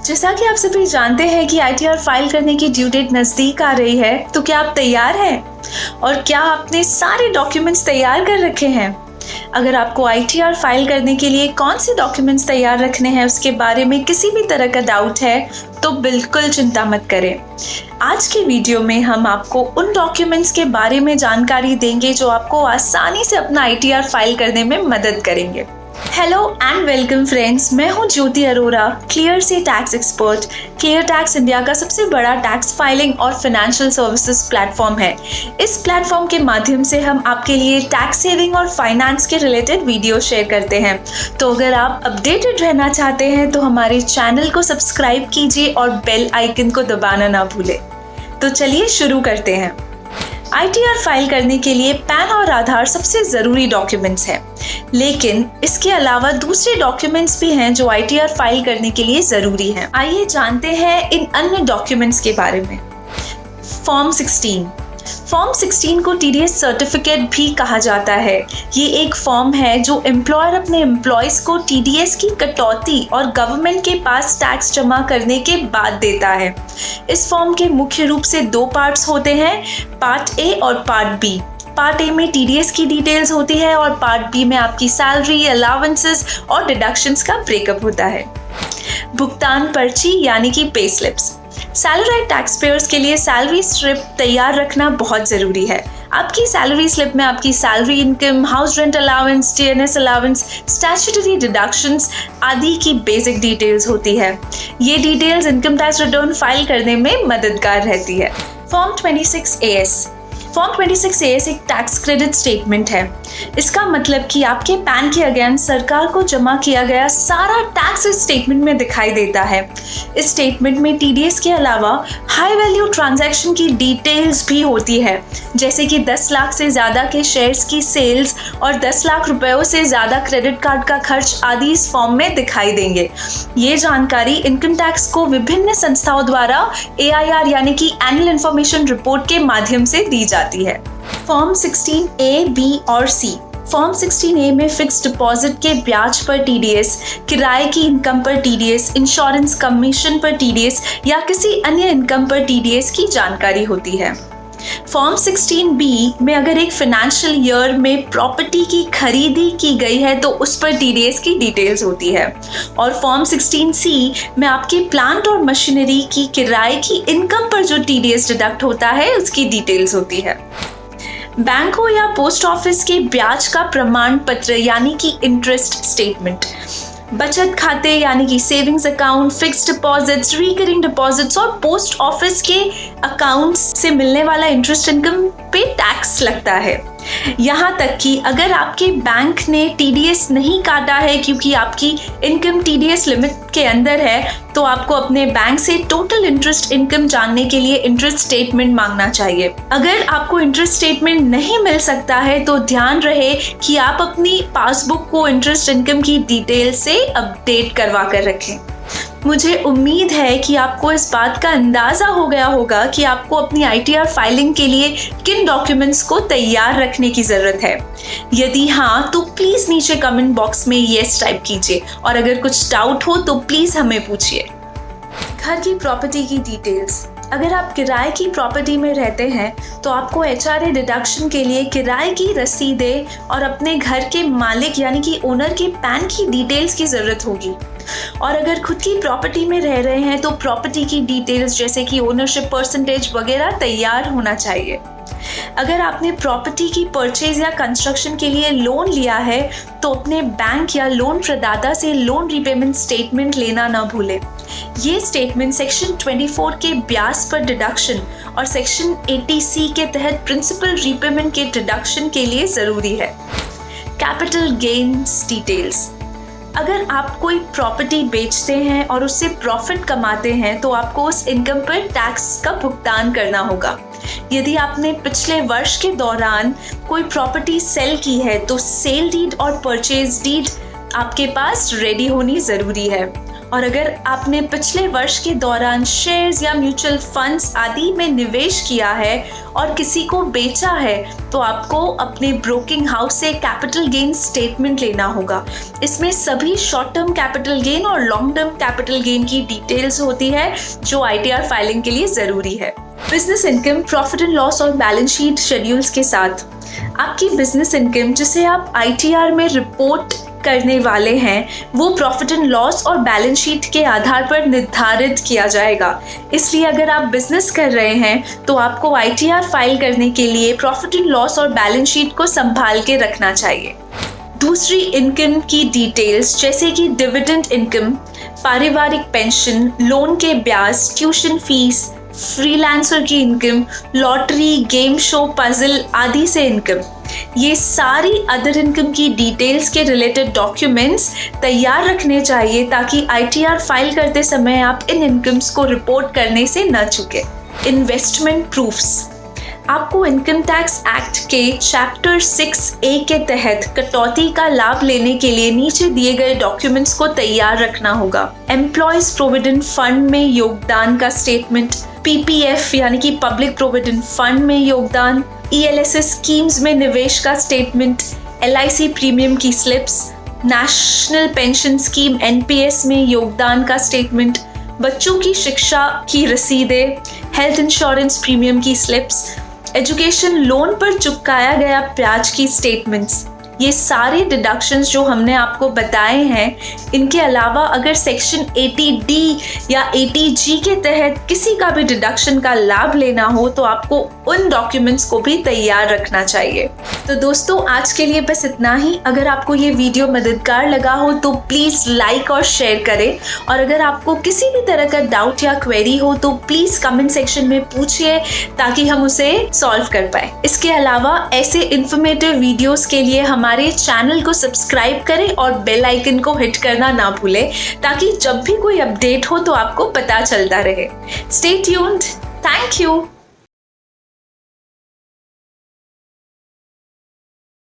जैसा कि आप सभी जानते हैं कि आईटीआर फाइल करने की ड्यू डेट नज़दीक आ रही है, तो क्या आप तैयार हैं? और क्या आपने सारे डॉक्यूमेंट्स तैयार कर रखे हैं? अगर आपको आईटीआर फाइल करने के लिए कौन से डॉक्यूमेंट्स तैयार रखने हैं उसके बारे में किसी भी तरह का डाउट है तो बिल्कुल चिंता मत करें। आज के वीडियो में हम आपको उन डॉक्यूमेंट्स के बारे में जानकारी देंगे जो आपको आसानी से अपना आईटीआर फाइल करने में मदद करेंगे। हेलो एंड वेलकम फ्रेंड्स, मैं हूं ज्योति अरोरा, क्लियर से tax expert. Clear tax India का सबसे बड़ा टैक्स फाइलिंग और फाइनेंशियल सर्विसेज प्लेटफॉर्म है। इस प्लेटफॉर्म के माध्यम से हम आपके लिए टैक्स सेविंग और फाइनेंस के रिलेटेड वीडियो शेयर करते हैं। तो अगर आप अपडेटेड रहना चाहते हैं तो हमारे चैनल को सब्सक्राइब कीजिए और बेल आइकन को दबाना ना भूलें। तो चलिए शुरू करते हैं। आईटीआर फाइल करने के लिए पैन और आधार सबसे ज़रूरी डॉक्यूमेंट्स हैं, लेकिन इसके अलावा दूसरे डॉक्यूमेंट्स भी हैं जो आईटीआर फाइल करने के लिए ज़रूरी हैं। आइए जानते हैं इन अन्य डॉक्यूमेंट्स के बारे में। फॉर्म 16 को टीडीएस सर्टिफिकेट भी कहा जाता है। ये एक फॉर्म है जो एम्प्लॉयर अपने एम्प्लॉयज को टीडीएस की कटौती और गवर्नमेंट के पास टैक्स जमा करने के बाद देता है। इस फॉर्म के मुख्य रूप से दो पार्ट्स होते हैं, पार्ट ए और पार्ट बी। पार्ट ए में टीडीएस की डिटेल्स होती है और पार्ट बी में आपकी सैलरी, अलाउंसेस और डिडक्शंस का ब्रेकअप होता है। भुगतान पर्ची यानी कि pay slips. Salaried tax payers के लिए सैलरी स्लिप तैयार रखना बहुत ज़रूरी है। आपकी सैलरी स्लिप में आपकी salary income, house rent allowance, TNS allowance, statutory deductions आदि की बेसिक डिटेल्स होती है। ये details income tax return file करने में मददगार रहती है। फॉर्म 26AS एक टैक्स क्रेडिट स्टेटमेंट है। इसका मतलब कि आपके पैन के अगेंस्ट सरकार को जमा किया गया सारा टैक्स इस स्टेटमेंट में दिखाई देता है। इस स्टेटमेंट में टीडीएस के अलावा हाई वैल्यू ट्रांजैक्शन की डिटेल्स भी होती है, जैसे कि 10 लाख से ज़्यादा के शेयर्स की सेल्स और 10 लाख रुपयों से ज़्यादा क्रेडिट कार्ड का खर्च आदि इस फॉर्म में दिखाई देंगे। ये जानकारी इनकम टैक्स को विभिन्न संस्थाओं द्वारा AIR यानी कि एनुअल इन्फॉर्मेशन रिपोर्ट के माध्यम से दी जाती है। फॉर्म 16A, B और C। फॉर्म 16A में फिक्स डिपॉजिट के ब्याज पर टीडीएस, किराए की इनकम पर टीडीएस, इंश्योरेंस कमीशन पर टीडीएस या किसी अन्य इनकम पर टीडीएस की जानकारी होती है। फॉर्म 16B में अगर एक फाइनेंशियल ईयर में प्रॉपर्टी की खरीदी की गई है तो उस पर टीडीएस की डिटेल्स होती है। और फॉर्म 16C में आपके प्लांट और मशीनरी की किराए की इनकम पर जो टीडीएस डिडक्ट होता है उसकी डिटेल्स होती है। बैंकों या पोस्ट ऑफिस के ब्याज का प्रमाण पत्र यानी कि इंटरेस्ट स्टेटमेंट, बचत खाते यानी कि savings account, fixed deposits, recurring deposits और पोस्ट ऑफिस के अकाउंट्स से मिलने वाला इंटरेस्ट इनकम पे टैक्स लगता है। यहाँ तक कि अगर आपके बैंक ने टीडीएस नहीं काटा है क्योंकि आपकी इनकम टीडीएस लिमिट के अंदर है, तो आपको अपने बैंक से टोटल इंटरेस्ट इनकम जानने के लिए इंटरेस्ट स्टेटमेंट मांगना चाहिए। अगर आपको इंटरेस्ट स्टेटमेंट नहीं मिल सकता है तो ध्यान रहे कि आप अपनी पासबुक को इंटरेस्ट इनकम की डिटेल से अपडेट करवा कर रखें। मुझे उम्मीद है कि आपको इस बात का अंदाज़ा हो गया होगा कि आपको अपनी आईटीआर फाइलिंग के लिए किन डॉक्यूमेंट्स को तैयार रखने की ज़रूरत है। यदि हाँ तो प्लीज़ नीचे कमेंट बॉक्स में येस टाइप कीजिए और अगर कुछ डाउट हो तो प्लीज़ हमें पूछिए। घर की प्रॉपर्टी की डिटेल्स। अगर आप किराए की प्रॉपर्टी में रहते हैं तो आपको HRA डिडक्शन के लिए किराए की रसीदें और अपने घर के मालिक यानी कि ओनर के पैन की डिटेल्स की ज़रूरत होगी। और अगर खुद की प्रॉपर्टी में रह रहे हैं तो प्रॉपर्टी की डिटेल्स जैसे कि ओनरशिप परसेंटेज वगैरह तैयार होना चाहिए। अगर आपने प्रॉपर्टी की परचेज या कंस्ट्रक्शन के लिए लोन लिया है तो अपने बैंक या लोन प्रदाता से लोन रीपेमेंट स्टेटमेंट लेना ना भूलें। ये स्टेटमेंट सेक्शन 24 के ब्याज पर डिडक्शन और सेक्शन 80C के तहत प्रिंसिपल रीपेमेंट के डिडक्शन के लिए ज़रूरी है। Capital gains details. अगर आप कोई प्रॉपर्टी बेचते हैं और उससे प्रॉफिट कमाते हैं तो आपको उस इनकम पर टैक्स का भुगतान करना होगा। यदि आपने पिछले वर्ष के दौरान कोई प्रॉपर्टी सेल की है तो सेल डीड और परचेज डीड आपके पास रेडी होनी ज़रूरी है। और अगर आपने पिछले वर्ष के दौरान शेयर्स या म्यूचुअल फंड्स आदि में निवेश किया है और किसी को बेचा है तो आपको अपने ब्रोकिंग हाउस से कैपिटल गेन स्टेटमेंट लेना होगा। इसमें सभी शॉर्ट टर्म कैपिटल गेन और लॉन्ग टर्म कैपिटल गेन की डिटेल्स होती है जो ITR फाइलिंग के लिए ज़रूरी है। Business income, profit and loss और बैलेंस शीट शेड्यूल्स के साथ आपकी बिजनेस इनकम जिसे आप ITR में रिपोर्ट करने वाले हैं वो प्रॉफिट एंड लॉस और बैलेंस शीट के आधार पर निर्धारित किया जाएगा। इसलिए अगर आप बिजनेस कर रहे हैं तो आपको ITR फाइल करने के लिए प्रॉफिट एंड लॉस और बैलेंस शीट को संभाल के रखना चाहिए। दूसरी इनकम की डिटेल्स जैसे कि डिविडेंड इनकम, पारिवारिक पेंशन, लोन के ब्याज, ट्यूशन फीस, फ्रीलांसर की income, lottery, game show, puzzle आदि से इनकम, ये सारी अदर इनकम की डिटेल्स के रिलेटेड डॉक्यूमेंट्स तैयार रखने चाहिए ताकि ITR फाइल करते समय आप इन इनकम्स को रिपोर्ट करने से न चूकें। इन्वेस्टमेंट प्रूफ्स, आपको इनकम टैक्स एक्ट के चैप्टर 6A के तहत कटौती का लाभ लेने के लिए नीचे दिए गए डॉक्यूमेंट्स को तैयार रखना होगा। एम्प्लॉयज प्रोविडेंट फंड में योगदान का स्टेटमेंट, PPF यानी कि पब्लिक प्रोविडेंट फंड में योगदान, ELSS स्कीम्स में निवेश का स्टेटमेंट, LIC प्रीमियम की slips, national pension scheme NPS में योगदान का स्टेटमेंट, बच्चों की शिक्षा की रसीदें, हेल्थ इंश्योरेंस प्रीमियम की स्लिप्स, एजुकेशन लोन पर चुकाया गया ब्याज की स्टेटमेंट्स, ये सारे डिडक्शंस जो हमने आपको बताए हैं। इनके अलावा अगर सेक्शन 80D या 80G के तहत किसी का भी डिडक्शन का लाभ लेना हो तो आपको उन डॉक्यूमेंट्स को भी तैयार रखना चाहिए। तो दोस्तों आज के लिए बस इतना ही। अगर आपको ये वीडियो मददगार लगा हो तो प्लीज़ लाइक और शेयर करें, और अगर आपको किसी भी तरह का डाउट या क्वेरी हो तो प्लीज़ कमेंट सेक्शन में पूछिए ताकि हम उसे सॉल्व कर पाए। इसके अलावा ऐसे इन्फॉर्मेटिव वीडियोस के लिए हमारे चैनल को सब्सक्राइब करें और बेल आइकन को हिट करना ना भूलें ताकि जब भी कोई अपडेट हो तो आपको पता चलता रहे। Stay tuned. Thank you.